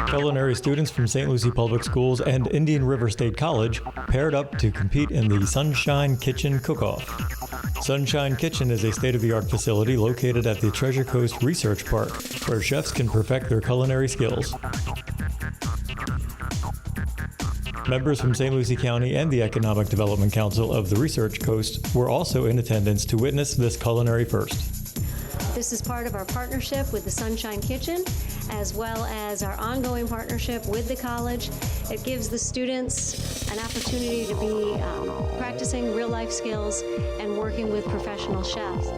Culinary students from St. Lucie Public Schools and Indian River State College paired up to compete in the Sunshine Kitchen Cook-Off. Sunshine Kitchen is a state-of-the-art facility located at the Treasure Coast Research Park, where chefs can perfect their culinary skills. Members from St. Lucie County and the Economic Development Council of the Research Coast were also in attendance to witness this culinary first. This is part of our partnership with the Sunshine Kitchen, as well as our ongoing partnership with the college. It gives the students an opportunity to be practicing real-life skills and working with professional chefs.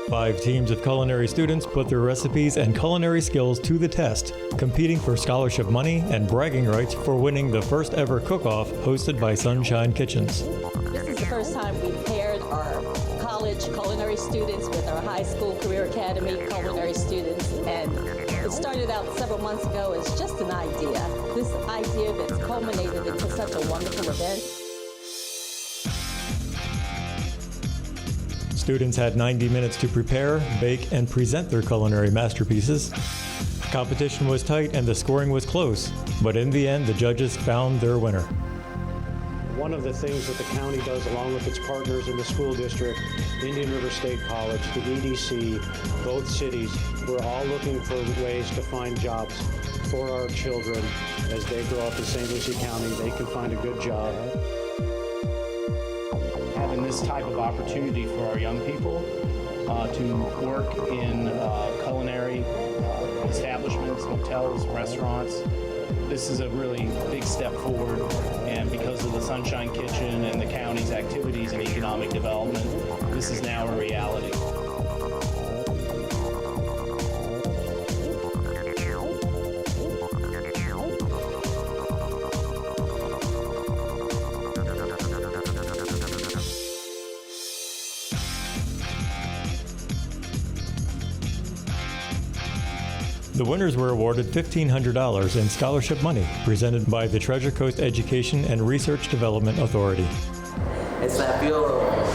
5 teams of culinary students put their recipes and culinary skills to the test, competing for scholarship money and bragging rights for winning the first ever cook-off hosted by Sunshine Kitchens. This is the first time we paired our college culinary students with our high school career academy culinary students, and it started out several months ago as just an idea. This idea that's culminated into such a wonderful event. Students had 90 minutes to prepare, bake, and present their culinary masterpieces. Competition was tight and the scoring was close, but in the end, the judges found their winner. One of the things that the county does, along with its partners in the school district, Indian River State College, the EDC, both cities, we're all looking for ways to find jobs for our children. As they grow up in St. Lucie County, they can find a good job. Having this type of opportunity for our young people to work in culinary establishments, hotels, restaurants, this is a really big step forward, and because of the Sunshine Kitchen and the county's activities in economic development, this is now a reality. The winners were awarded $1,500 in scholarship money presented by the Treasure Coast Education and Research Development Authority. It's that feel of